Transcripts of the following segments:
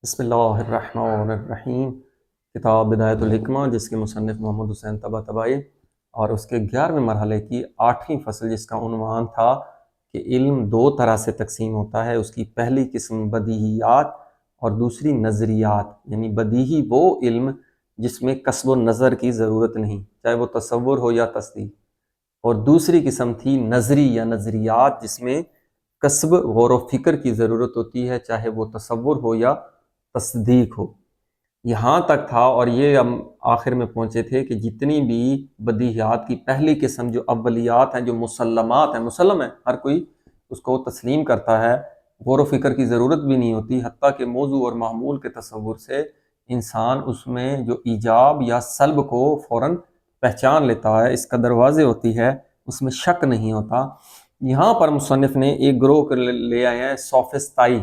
بسم اللہ الرحمن الرحیم۔ کتاب بدایت الحکمہ جس کے مصنف محمد حسین طباطبائی اور اس کے 11ویں مرحلے کی 8ویں فصل جس کا عنوان تھا کہ علم دو طرح سے تقسیم ہوتا ہے۔ اس کی پہلی قسم بدیہیات اور دوسری نظریات، یعنی بدیہی وہ علم جس میں کسب و نظر کی ضرورت نہیں، چاہے وہ تصور ہو یا تصدیق، اور دوسری قسم تھی نظری یا نظریات جس میں کسب غور و فکر کی ضرورت ہوتی ہے، چاہے وہ تصور ہو یا تصدیق ہو۔ یہاں تک تھا، اور یہ ہم آخر میں پہنچے تھے کہ جتنی بھی بدیہیات کی پہلی قسم جو اولیات ہیں، جو مسلمات ہیں، مسلم ہیں، ہر کوئی اس کو تسلیم کرتا ہے، غور و فکر کی ضرورت بھی نہیں ہوتی، حتیٰ کہ موضوع اور معمول کے تصور سے انسان اس میں جو ایجاب یا سلب کو فوراً پہچان لیتا ہے، اس قدر واضح ہوتی ہے، اس میں شک نہیں ہوتا۔ یہاں پر مصنف نے ایک گروہ لے آئے ہیں سوفسطائی۔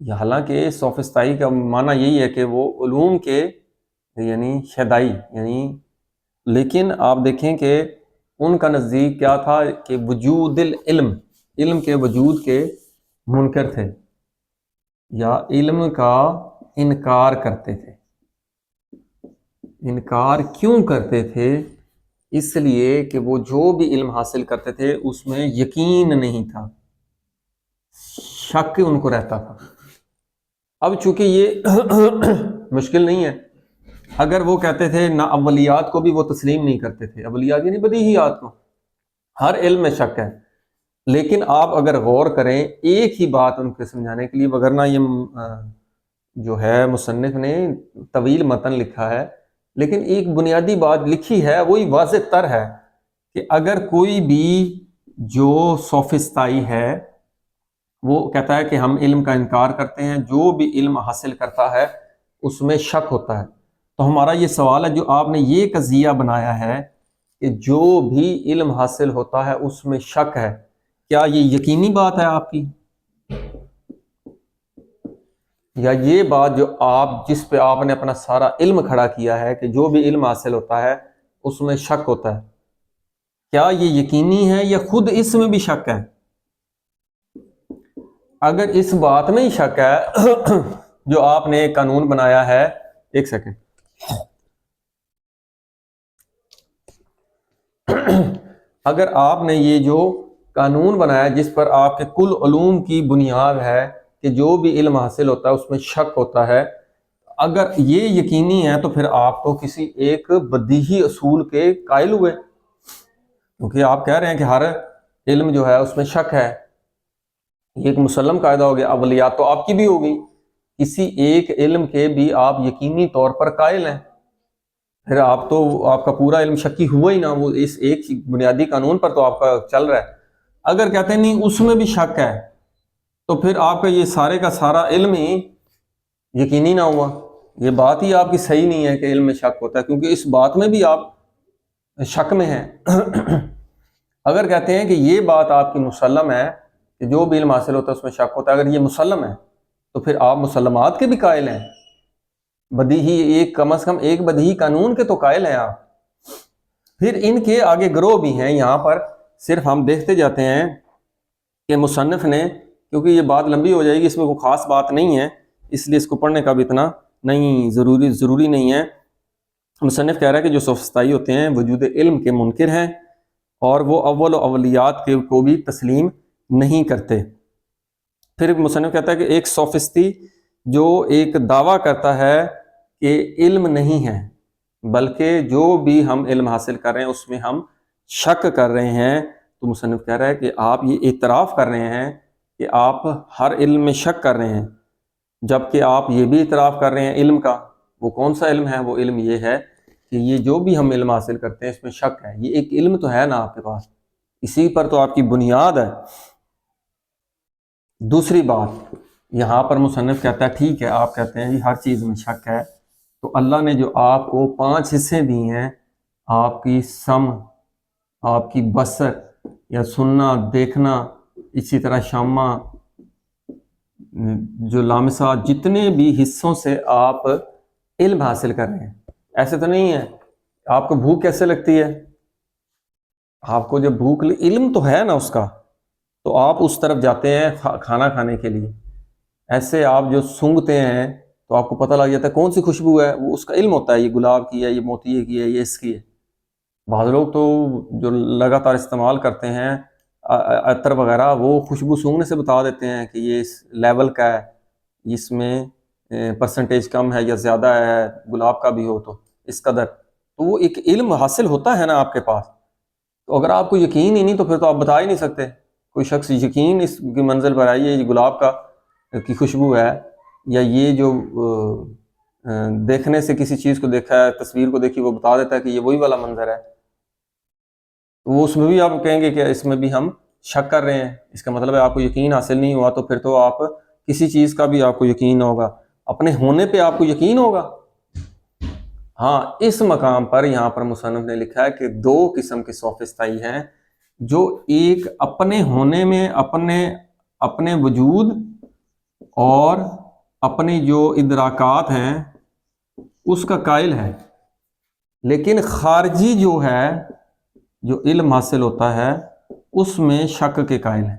حالانکہ سوفسطائی کا معنی یہی ہے کہ وہ علوم کے یعنی شیدائی، یعنی لیکن آپ دیکھیں کہ ان کا نزدیک کیا تھا کہ وجود العلم، علم کے وجود کے منکر تھے یا علم کا انکار کرتے تھے۔ انکار کیوں کرتے تھے؟ اس لیے کہ وہ جو بھی علم حاصل کرتے تھے اس میں یقین نہیں تھا، شک ان کو رہتا تھا۔ اب چونکہ یہ مشکل نہیں ہے، اگر وہ کہتے تھے نہ اولیات کو بھی وہ تسلیم نہیں کرتے تھے، اولیات یعنی بدیہیات کو، ہر علم میں شک ہے، لیکن آپ اگر غور کریں ایک ہی بات ان کو سمجھانے کے لیے، وگرنہ یہ جو ہے مصنف نے طویل متن لکھا ہے، لیکن ایک بنیادی بات لکھی ہے، وہی واضح تر ہے کہ اگر کوئی بھی جو سوفسطائی ہے وہ کہتا ہے کہ ہم علم کا انکار کرتے ہیں، جو بھی علم حاصل کرتا ہے اس میں شک ہوتا ہے، تو ہمارا یہ سوال ہے، جو آپ نے یہ قضیہ بنایا ہے کہ جو بھی علم حاصل ہوتا ہے اس میں شک ہے، کیا یہ یقینی بات ہے آپ کی؟ یا یہ بات جو جس پہ آپ نے اپنا سارا علم کھڑا کیا ہے کہ جو بھی علم حاصل ہوتا ہے اس میں شک ہوتا ہے، کیا یہ یقینی ہے یا خود اس میں بھی شک ہے؟ اگر اس بات میں ہی شک ہے جو آپ نے ایک قانون بنایا ہے، ایک سیکنڈ، اگر آپ نے یہ جو قانون بنایا جس پر آپ کے کل علوم کی بنیاد ہے کہ جو بھی علم حاصل ہوتا ہے اس میں شک ہوتا ہے، اگر یہ یقینی ہے تو پھر آپ تو کسی ایک بدیہی اصول کے قائل ہوئے، کیونکہ آپ کہہ رہے ہیں کہ ہر علم جو ہے اس میں شک ہے، یہ ایک مسلم قاعدہ ہو گیا، اولیات تو آپ کی بھی ہوگی، کسی ایک علم کے بھی آپ یقینی طور پر قائل ہیں، پھر آپ کا پورا علم شکی ہوا ہی نہ، وہ اس ایک بنیادی قانون پر تو آپ کا چل رہا ہے۔ اگر کہتے ہیں نہیں اس میں بھی شک ہے تو پھر آپ کا یہ سارے کا سارا علم ہی یقینی نہ ہوا، یہ بات ہی آپ کی صحیح نہیں ہے کہ علم میں شک ہوتا ہے، کیونکہ اس بات میں بھی آپ شک میں ہیں۔ اگر کہتے ہیں کہ یہ بات آپ کی مسلم ہے کہ جو بھی علم حاصل ہوتا ہے اس میں شک ہوتا ہے، اگر یہ مسلم ہے تو پھر آپ مسلمات کے بھی قائل ہیں، بدیہی ایک کم از کم ایک بدیہی قانون کے تو قائل ہیں آپ۔ پھر ان کے آگے گروہ بھی ہیں، یہاں پر صرف ہم دیکھتے جاتے ہیں کہ مصنف نے، کیونکہ یہ بات لمبی ہو جائے گی، اس میں کوئی خاص بات نہیں ہے، اس لیے اس کو پڑھنے کا بھی اتنا نہیں ضروری نہیں ہے۔ مصنف کہہ رہا ہے کہ جو سوفسطائی ہوتے ہیں وجود علم کے منکر ہیں اور وہ اول و اولیات کو بھی تسلیم نہیں کرتے۔ پھر مصنف کہتا ہے کہ ایک سوفسطی جو ایک دعویٰ کرتا ہے کہ علم نہیں ہے بلکہ جو بھی ہم علم حاصل کر رہے ہیں اس میں ہم شک کر رہے ہیں، تو مصنف کہہ رہا ہے کہ آپ یہ اعتراف کر رہے ہیں کہ آپ ہر علم میں شک کر رہے ہیں، جبکہ آپ یہ بھی اعتراف کر رہے ہیں علم کا، وہ کون سا علم ہے؟ وہ علم یہ ہے کہ یہ جو بھی ہم علم حاصل کرتے ہیں اس میں شک ہے، یہ ایک علم تو ہے نا آپ کے پاس، اسی پر تو آپ کی بنیاد ہے۔ دوسری بات یہاں پر مصنف کہتا ہے ٹھیک ہے، آپ کہتے ہیں جی ہر چیز میں شک ہے، تو اللہ نے جو آپ کو 5 حصے دی ہیں، آپ کی سمع، آپ کی بصر یا سننا دیکھنا، اسی طرح شامہ، جو لامسات، جتنے بھی حصوں سے آپ علم حاصل کر رہے ہیں، ایسے تو نہیں ہے آپ کو بھوک کیسے لگتی ہے؟ آپ کو جب علم تو ہے نا اس کا، تو آپ اس طرف جاتے ہیں کھانا کھانے کے لیے، ایسے آپ جو سونگھتے ہیں تو آپ کو پتہ لگ جاتا ہے کون سی خوشبو ہے، وہ اس کا علم ہوتا ہے، یہ گلاب کی ہے، یہ موتیے کی ہے، یہ اس کی ہے۔ بعض لوگ تو جو لگاتار استعمال کرتے ہیں عطر وغیرہ، وہ خوشبو سونگھنے سے بتا دیتے ہیں کہ یہ اس لیول کا ہے، اس میں پرسنٹیج کم ہے یا زیادہ ہے، گلاب کا بھی ہو تو اس قدر۔ تو وہ ایک علم حاصل ہوتا ہے نا آپ کے پاس، تو اگر آپ کو یقین ہی نہیں تو پھر تو آپ بتا ہی نہیں سکتے۔ کوئی شخص یقین اس کی منزل پر آئی ہے یہ گلاب کا کی خوشبو ہے، یا یہ جو دیکھنے سے کسی چیز کو دیکھا ہے، تصویر کو دیکھی، وہ بتا دیتا ہے کہ یہ وہی والا منظر ہے، وہ اس میں بھی آپ کہیں گے کہ اس میں بھی ہم شک کر رہے ہیں، اس کا مطلب ہے آپ کو یقین حاصل نہیں ہوا، تو پھر تو آپ کسی چیز کا بھی آپ کو یقین نہ ہوگا، اپنے ہونے پہ آپ کو یقین ہوگا۔ ہاں، اس مقام پر یہاں پر مصنف نے لکھا ہے کہ دو قسم کے سوفسطائی ہیں، جو ایک اپنے ہونے میں اپنے وجود اور اپنی جو ادراکات ہیں اس کا قائل ہے، لیکن خارجی جو ہے، جو علم حاصل ہوتا ہے اس میں شک کے قائل ہے۔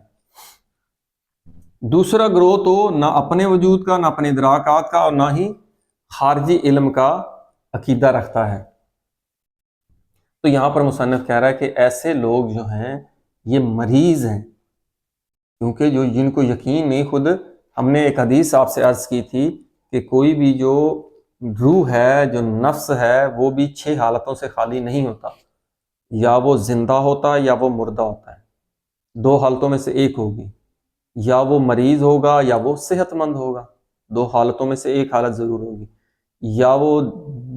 دوسرا گروہ تو نہ اپنے وجود کا، نہ اپنے ادراکات کا، اور نہ ہی خارجی علم کا عقیدہ رکھتا ہے۔ تو یہاں پر مصنف کہہ رہا ہے کہ ایسے لوگ جو ہیں یہ مریض ہیں، کیونکہ جن کو یقین نہیں، خود ہم نے ایک حدیث آپ سے عرض کی تھی کہ کوئی بھی جو روح ہے، جو نفس ہے، وہ بھی 6 حالتوں سے خالی نہیں ہوتا، یا وہ زندہ ہوتا ہے یا وہ مردہ ہوتا ہے، 2 حالتوں میں سے ایک ہوگی، یا وہ مریض ہوگا یا وہ صحت مند ہوگا، 2 حالتوں میں سے ایک حالت ضرور ہوگی، یا وہ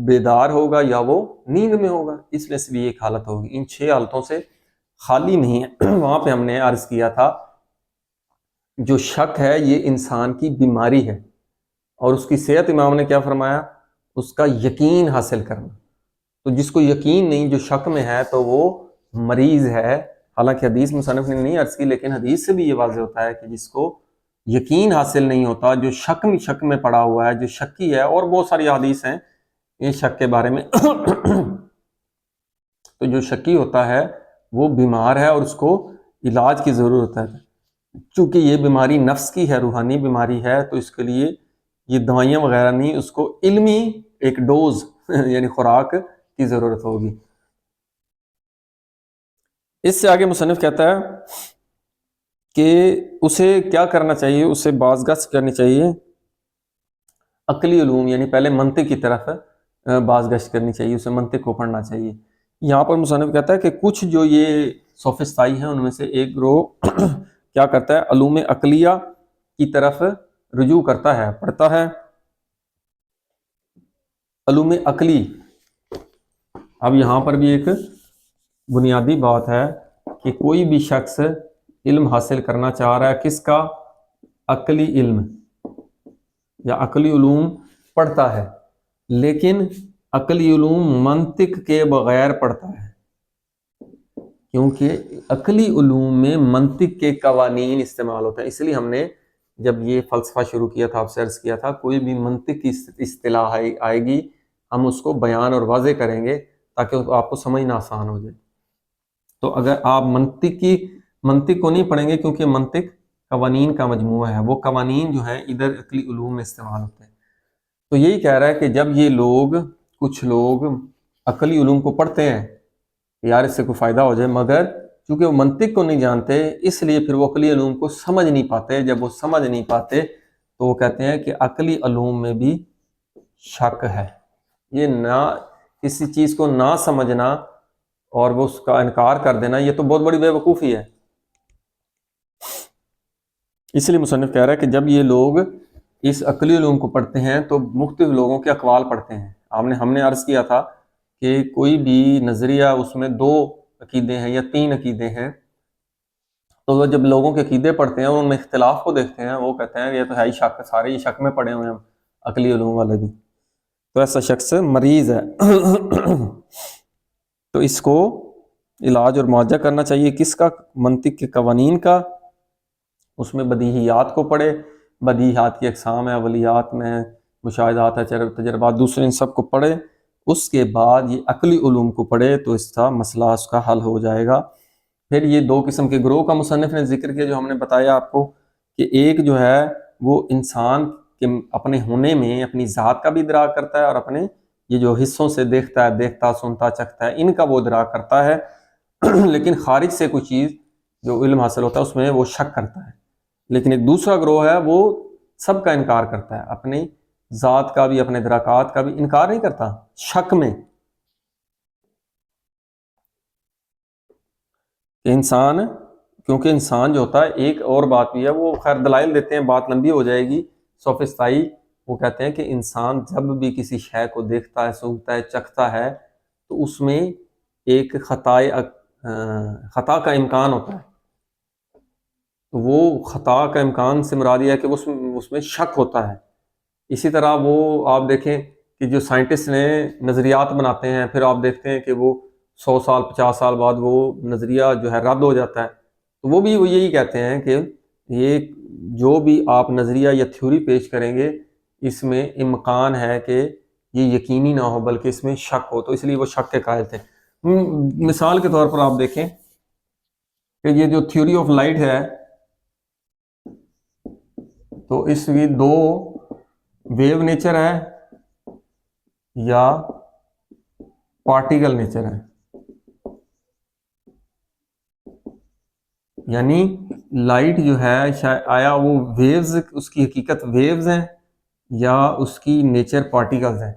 بیدار ہوگا یا وہ نیند میں ہوگا، اس میں سے بھی ایک حالت ہوگی، ان 6 حالتوں سے خالی نہیں ہے۔ وہاں پہ ہم نے عرض کیا تھا جو شک ہے یہ انسان کی بیماری ہے، اور اس کی صحت امام نے کیا فرمایا؟ اس کا یقین حاصل کرنا۔ تو جس کو یقین نہیں، جو شک میں ہے، تو وہ مریض ہے۔ حالانکہ حدیث مصنف نے نہیں عرض کی، لیکن حدیث سے بھی یہ واضح ہوتا ہے کہ جس کو یقین حاصل نہیں ہوتا، جو شک میں پڑا ہوا ہے، جو شکی ہے، اور بہت ساری حدیث ہیں یہ شک کے بارے میں تو جو شکی ہوتا ہے وہ بیمار ہے اور اس کو علاج کی ضرورت ہے۔ چونکہ یہ بیماری نفس کی ہے، روحانی بیماری ہے، تو اس کے لیے یہ دوائیاں وغیرہ نہیں، اس کو علمی ایک ڈوز یعنی خوراک کی ضرورت ہوگی۔ اس سے آگے مصنف کہتا ہے کہ اسے کیا کرنا چاہیے، اسے بازگشت کرنی چاہیے عقلی علوم، یعنی پہلے منطق کی طرف بازگشت کرنی چاہیے، اسے منطق کو پڑھنا چاہیے۔ یہاں پر مصنف کہتا ہے کہ کچھ جو یہ سوفسطائی ہیں ان میں سے ایک گروہ کیا کرتا ہے، علوم عقلیہ کی طرف رجوع کرتا ہے، پڑھتا ہے علوم عقلی۔ اب یہاں پر بھی ایک بنیادی بات ہے کہ کوئی بھی شخص علم حاصل کرنا چاہ رہا ہے، کس کا؟ عقلی علم یا عقلی علوم پڑھتا ہے، لیکن عقلی علوم منطق کے بغیر پڑھتا ہے، کیونکہ عقلی علوم میں منطق کے قوانین استعمال ہوتے ہیں۔ اس لیے ہم نے جب یہ فلسفہ شروع کیا تھا، آپ سے عرض کیا تھا، کوئی بھی منطق کی اصطلاح آئے گی ہم اس کو بیان اور واضح کریں گے تاکہ آپ کو سمجھنا آسان ہو جائے۔ تو اگر آپ منطق کو نہیں پڑھیں گے، کیونکہ منطق قوانین کا مجموعہ ہے، وہ قوانین جو ہیں ادھر عقلی علوم میں استعمال ہوتے ہیں۔ تو یہی کہہ رہا ہے کہ جب یہ کچھ لوگ عقلی علوم کو پڑھتے ہیں یار اس سے کوئی فائدہ ہو جائے، مگر چونکہ وہ منطق کو نہیں جانتے اس لیے پھر وہ عقلی علوم کو سمجھ نہیں پاتے۔ جب وہ سمجھ نہیں پاتے تو وہ کہتے ہیں کہ عقلی علوم میں بھی شک ہے۔ یہ نہ کسی چیز کو نہ سمجھنا اور وہ اس کا انکار کر دینا، یہ تو بہت بڑی بے وقوفی ہے۔ اس لیے مصنف کہہ رہا ہے کہ جب یہ لوگ اس عقلی علوم کو پڑھتے ہیں تو مختلف لوگوں کے اقوال پڑھتے ہیں۔ ہم نے عرض کیا تھا کہ کوئی بھی نظریہ اس میں 2 عقیدے ہیں یا 3 عقیدے ہیں، تو وہ جب لوگوں کے عقیدے پڑھتے ہیں اور ان میں اختلاف کو دیکھتے ہیں، وہ کہتے ہیں یہ تو ہے ہی شک، سارے ہی شک میں پڑے ہوئے ہیں عقلی علوم والے بھی، تو ایسا شخص مریض ہے۔ تو اس کو علاج اور معالجہ کرنا چاہیے، کس کا؟ منطق کے قوانین کا۔ اس میں بدیہیات کو پڑھے، بدیہیات کی اقسام ہے، اولیات میں مشاہدات ہے، تجربات، دوسرے ان سب کو پڑھے، اس کے بعد یہ عقلی علوم کو پڑھے تو اس کا مسئلہ اس کا حل ہو جائے گا۔ پھر یہ 2 قسم کے گروہ کا مصنف نے ذکر کیا جو ہم نے بتایا آپ کو، کہ ایک جو ہے وہ انسان کے اپنے ہونے میں اپنی ذات کا بھی ادراک کرتا ہے اور اپنے یہ جو حصوں سے دیکھتا سنتا چکھتا ہے ان کا وہ ادراک کرتا ہے لیکن خارج سے کوئی چیز جو علم حاصل ہوتا ہے اس میں وہ شک کرتا ہے. لیکن ایک دوسرا گروہ ہے وہ سب کا انکار کرتا ہے، اپنی ذات کا بھی اپنے ادراکات کا بھی انکار نہیں کرتا، شک میں. انسان کیونکہ انسان جو ہوتا ہے، ایک اور بات بھی ہے، وہ خیر دلائل دیتے ہیں، بات لمبی ہو جائے گی. سوفسطائی وہ کہتے ہیں کہ انسان جب بھی کسی شے کو دیکھتا ہے سنتا ہے چکھتا ہے تو اس میں ایک خطا کا امکان ہوتا ہے. تو وہ خطا کا امکان سے مراد یہ ہے کہ اس میں شک ہوتا ہے. اسی طرح وہ آپ دیکھیں کہ جو سائنٹسٹ نے نظریات بناتے ہیں، پھر آپ دیکھتے ہیں کہ وہ 100 سال 50 سال بعد وہ نظریہ جو ہے رد ہو جاتا ہے. تو وہ بھی یہی کہتے ہیں کہ یہ جو بھی آپ نظریہ یا تھیوری پیش کریں گے اس میں امکان ہے کہ یہ یقینی نہ ہو بلکہ اس میں شک ہو، تو اس لیے وہ شک کے قائل تھے. مثال کے طور پر آپ دیکھیں کہ یہ جو تھیوری آف لائٹ ہے تو اس کی دو ویو نیچر ہے یا پارٹیکل نیچر ہے. یعنی لائٹ جو ہے آیا وہ ویوز، اس کی حقیقت ویوز ہیں یا اس کی نیچر پارٹیکلز ہیں.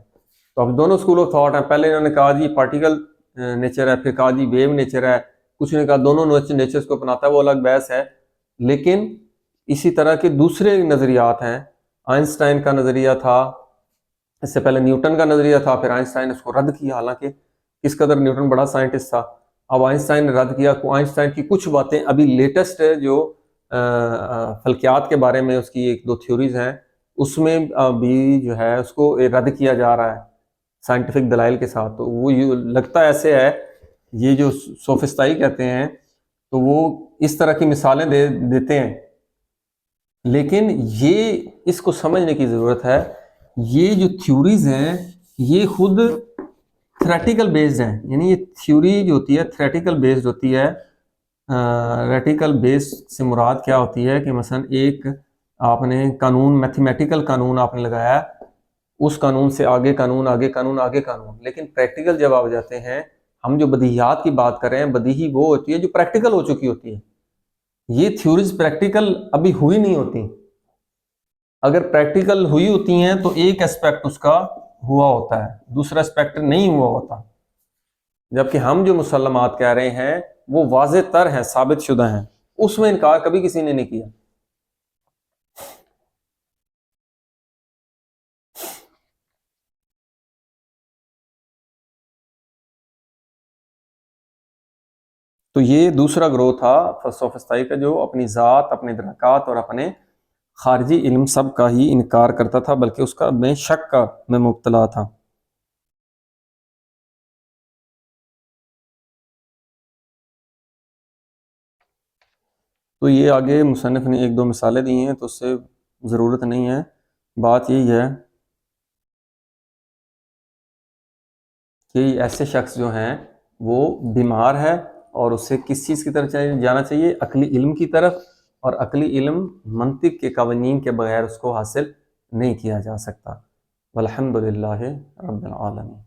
تو اب دونوں اسکول آف تھاٹ ہیں. پہلے انہوں نے کہا جی پارٹیکل نیچر ہے، پھر کہا جی ویو نیچر ہے، کچھ نے کہا دونوں نیچرز کو اپناتا ہے، وہ الگ بحث ہے. لیکن اسی طرح کے دوسرے نظریات ہیں. آئنسٹائن کا نظریہ تھا، اس سے پہلے نیوٹن کا نظریہ تھا، پھر آئنسٹائن نے اس کو رد کیا، حالانکہ کس قدر نیوٹن بڑا سائنٹسٹ تھا. اب آئنسٹائن نے رد کیا. آئنسٹائن کی کچھ باتیں ابھی لیٹسٹ جو فلکیات کے بارے میں اس کی ایک دو تھیوریز ہیں اس میں بھی جو ہے اس کو رد کیا جا رہا ہے سائنٹیفک دلائل کے ساتھ. تو وہ لگتا ایسے ہے، یہ جو سوفسطائی کہتے ہیں تو وہ اس طرح کی مثالیں دیتے ہیں. لیکن یہ اس کو سمجھنے کی ضرورت ہے، یہ جو تھیوریز ہیں یہ خود تھریٹیکل بیسڈ ہیں. یعنی یہ تھیوری جو ہوتی ہے تھریٹیکل بیسڈ ہوتی ہے. ریٹیکل بیس سے مراد کیا ہوتی ہے کہ مثلا ایک آپ نے قانون، میتھمیٹیکل قانون آپ نے لگایا، اس قانون سے آگے قانون آگے قانون آگے قانون. لیکن پریکٹیکل جب آپ جاتے ہیں، ہم جو بدیہیات کی بات کر رہے ہیں، بدیہی وہ ہوتی ہے جو پریکٹیکل ہو چکی ہوتی ہے. یہ تھیوریز پریکٹیکل ابھی ہوئی نہیں ہوتی. اگر پریکٹیکل ہوئی ہوتی ہیں تو ایک اسپیکٹ اس کا ہوا ہوتا ہے، دوسرا اسپیکٹ نہیں ہوا ہوتا. جبکہ ہم جو مسلمات کہہ رہے ہیں وہ واضح تر ہیں، ثابت شدہ ہیں، اس میں انکار کبھی کسی نے نہیں کیا. تو یہ دوسرا گروہ تھا سوفسطائی کا جو اپنی ذات، اپنے ادراکات اور اپنے خارجی علم سب کا ہی انکار کرتا تھا، بلکہ اس کا میں شک کا میں مبتلا تھا. تو یہ آگے مصنف نے ایک دو مثالیں دی ہیں تو اس سے ضرورت نہیں ہے. بات یہی ہے کہ ایسے شخص جو ہیں وہ بیمار ہے اور اسے کس چیز کی طرف جانا چاہیے؟ عقلی علم کی طرف. اور عقلی علم منطق کے قوانین کے بغیر اس کو حاصل نہیں کیا جا سکتا. والحمد للہ رب العالمین.